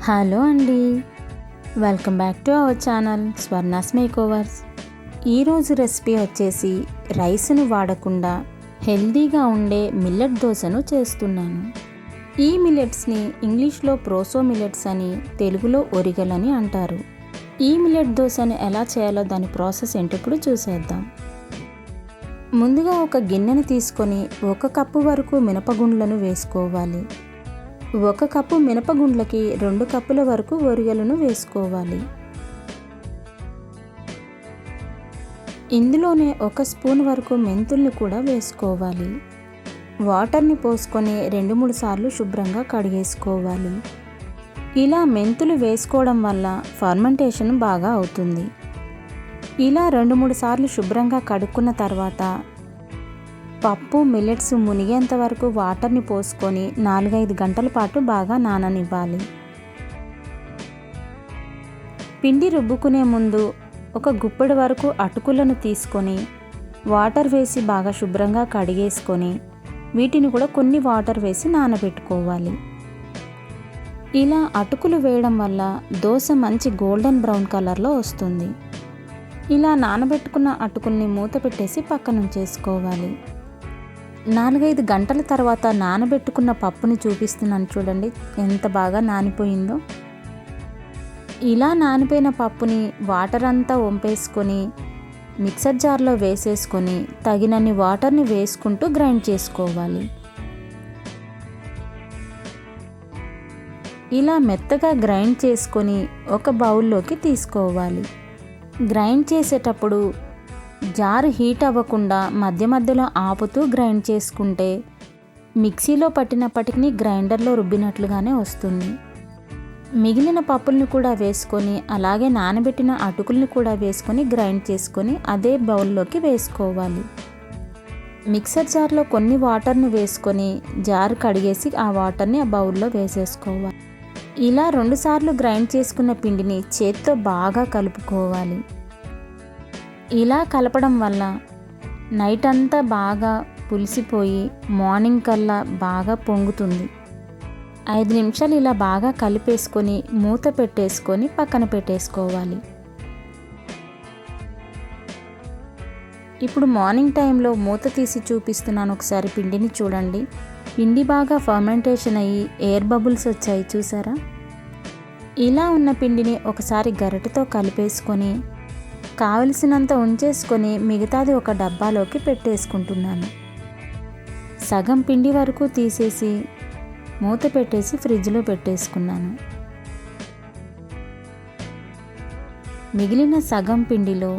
Hello అండి, welcome back to our channel Swarna's makeovers. ఈరోజు recipe వచ్చేసి రైస్ను వాడకుండా హెల్దీగా ఉండే మిల్లెట్ దోశను చేస్తున్నాను. ఈ మిల్లెట్స్ని ఇంగ్లీష్లో ప్రోసో మిల్లెట్స్ అని, తెలుగులో ఒరిగలని అంటారు. ఈ మిల్లెట్ దోశను ఎలా చేయాలో దాని ప్రాసెస్ ఏంటో ఇప్పుడు చూసేద్దాం. ముందుగా ఒక గిన్నెను తీసుకొని 1 కప్పు వరకు మినపగుండ్లను వేసుకోవాలి. 1 కప్పు మినపగుండ్లకి 2 కప్పుల వరకు ఒరిగలను వేసుకోవాలి. ఇందులోనే 1 స్పూన్ వరకు మెంతుల్ని కూడా వేసుకోవాలి. వాటర్ని పోసుకొని 2-3 సార్లు శుభ్రంగా కడిగేసుకోవాలి. ఇలా మెంతులు వేసుకోవడం వల్ల ఫర్మెంటేషన్ బాగా అవుతుంది. ఇలా 2-3 సార్లు శుభ్రంగా కడుక్కున్న తర్వాత పప్పు మిల్లెట్స్ మునిగేంత వరకు వాటర్ని పోసుకొని 4-5 గంటల పాటు బాగా నాననివ్వాలి. పిండి రుబ్బుకునే ముందు 1 గుప్పెడు వరకు అటుకులను తీసుకొని వాటర్ వేసి బాగా శుభ్రంగా కడిగేసుకొని వీటిని కూడా కొన్ని వాటర్ వేసి నానబెట్టుకోవాలి. ఇలా అటుకులు వేయడం వల్ల దోశ మంచి గోల్డెన్ బ్రౌన్ కలర్లో వస్తుంది. ఇలా నానబెట్టుకున్న అటుకుల్ని మూత పెట్టేసి పక్కనుంచేసుకోవాలి. 4-5 గంటల తర్వాత నానబెట్టుకున్న పప్పుని చూపిస్తున్నాను చూడండి, ఎంత బాగా నానిపోయిందో. ఇలా నానిపోయిన పప్పుని వాటర్ అంతా వంపేసుకొని మిక్సర్ జార్లో వేసేసుకొని తగినన్ని వాటర్ని వేసుకుంటూ గ్రైండ్ చేసుకోవాలి. ఇలా మెత్తగా గ్రైండ్ చేసుకొని ఒక బౌల్లోకి తీసుకోవాలి. గ్రైండ్ చేసేటప్పుడు జారు హీట్ అవ్వకుండా మధ్య మధ్యలో ఆపుతూ గ్రైండ్ చేసుకుంటే మిక్సీలో పట్టినప్పటికీ గ్రైండర్లో రుబ్బినట్లుగానే వస్తుంది. మిగిలిన పప్పుల్ని కూడా వేసుకొని అలాగే నానబెట్టిన అటుకుల్ని కూడా వేసుకొని గ్రైండ్ చేసుకొని అదే బౌల్లోకి వేసుకోవాలి. మిక్సర్ జార్లో కొన్ని వాటర్ని వేసుకొని జారు కడిగేసి ఆ వాటర్ని ఆ బౌల్లో వేసేసుకోవాలి. ఇలా 2 సార్లు గ్రైండ్ చేసుకున్న పిండిని చేత్తో బాగా కలుపుకోవాలి. ఇలా కలపడం వల్ల నైట్ అంతా బాగా పులిసిపోయి మార్నింగ్ కల్లా బాగా పొంగుతుంది. 5 నిమిషాలు ఇలా బాగా కలిపేసుకొని మూత పెట్టేసుకొని పక్కన పెట్టేసుకోవాలి. ఇప్పుడు మార్నింగ్ టైంలో మూత తీసి చూపిస్తున్నాను, ఒకసారి పిండిని చూడండి. పిండి బాగా ఫర్మెంటేషన్ అయ్యి ఎయిర్ బబుల్స్ వచ్చాయి చూసారా. ఇలా ఉన్న పిండిని ఒకసారి గరిటెతో కలిపేసుకొని కావలసినంత ఉంచేసుకొని మిగతాది ఒక డబ్బాలోకి పెట్టేసుకుంటున్నాను. సగం పిండి వరకు తీసేసి మూత పెట్టేసి ఫ్రిడ్జ్లో పెట్టేసుకున్నాను. మిగిలిన సగం పిండిలో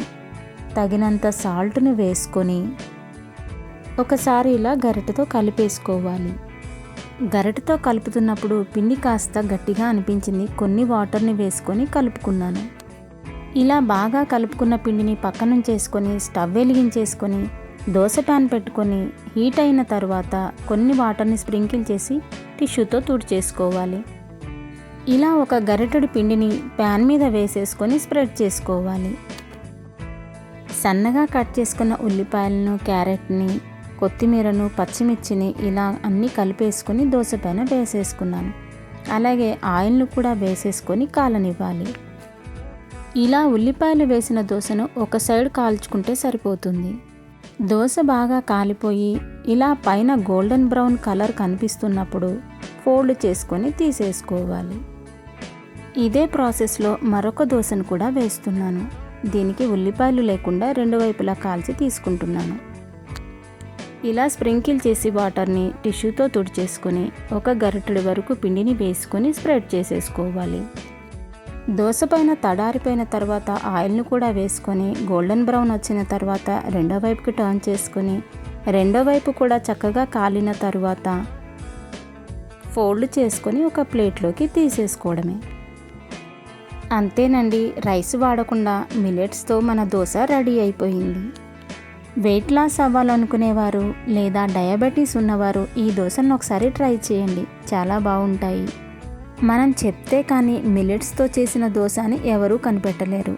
తగినంత సాల్ట్ను వేసుకొని ఒకసారి ఇలా గరిటెతో కలిపేసుకోవాలి. గరిటెతో కలుపుతున్నప్పుడు పిండి కాస్త గట్టిగా అనిపించింది, కొన్ని వాటర్ని వేసుకొని కలుపుకున్నాను. ఇలా బాగా కలుపుకున్న పిండిని పక్కనుంచేసుకొని స్టవ్ వెలిగించేసుకొని దోశ ప్యాన్ పెట్టుకొని హీట్ అయిన తర్వాత కొన్ని వాటర్ని స్ప్రింకిల్ చేసి టిష్యూతో తుడిచేసుకోవాలి. ఇలా ఒక గరిటెడు పిండిని ప్యాన్ మీద వేసేసుకొని స్ప్రెడ్ చేసుకోవాలి. సన్నగా కట్ చేసుకున్న ఉల్లిపాయలను, క్యారెట్ని, కొత్తిమీరను, పచ్చిమిర్చిని ఇలా అన్నీ కలిపేసుకొని దోశ పైన వేసేసుకున్నాను. అలాగే ఆయిల్ను కూడా వేసేసుకొని కాలనివ్వాలి. ఇలా ఉల్లిపాయలు వేసిన దోశను ఒక సైడ్ కాల్చుకుంటే సరిపోతుంది. దోశ బాగా కాలిపోయి ఇలా పైన గోల్డెన్ బ్రౌన్ కలర్ కనిపిస్తున్నప్పుడు ఫోల్డ్ చేసుకొని తీసేసుకోవాలి. ఇదే ప్రాసెస్లో మరొక దోశను కూడా వేస్తున్నాను. దీనికి ఉల్లిపాయలు లేకుండా 2 వైపులా కాల్చి తీసుకుంటున్నాను. ఇలా స్ప్రింకిల్ చేసి వాటర్ని టిష్యూతో తుడిచేసుకొని ఒక గరిటెడు వరకు పిండిని వేసుకొని స్ప్రెడ్ చేసేసుకోవాలి. దోశ పైన తడారిపోయిన తర్వాత ఆయిల్ను కూడా వేసుకొని గోల్డెన్ బ్రౌన్ వచ్చిన తర్వాత రెండో వైపుకి టర్న్ చేసుకొని రెండో వైపు కూడా చక్కగా కాలిన తర్వాత ఫోల్డ్ చేసుకొని ఒక ప్లేట్లోకి తీసేసుకోవడమే. అంతేనండి, రైస్ వాడకుండా మిల్లెట్స్తో మన దోశ రెడీ అయిపోయింది. వెయిట్ లాస్ అవ్వాలనుకునేవారు లేదా డయాబెటీస్ ఉన్నవారు ఈ దోశను ఒకసారి ట్రై చేయండి, చాలా బాగుంటాయి. మనం చెప్తే కానీ మిల్లెట్స్తో చేసిన దోశ అని ఎవరూ కనిపెట్టలేరు.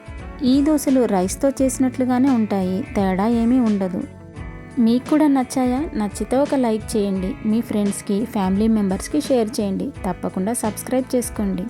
ఈ దోశలు రైస్తో చేసినట్లుగానే ఉంటాయి, తేడా ఏమీ ఉండదు. మీకు కూడా నచ్చాయా? నచ్చితే ఒక లైక్ చేయండి. మీ ఫ్రెండ్స్కి, ఫ్యామిలీ మెంబర్స్కి షేర్ చేయండి. తప్పకుండా సబ్స్క్రైబ్ చేసుకోండి.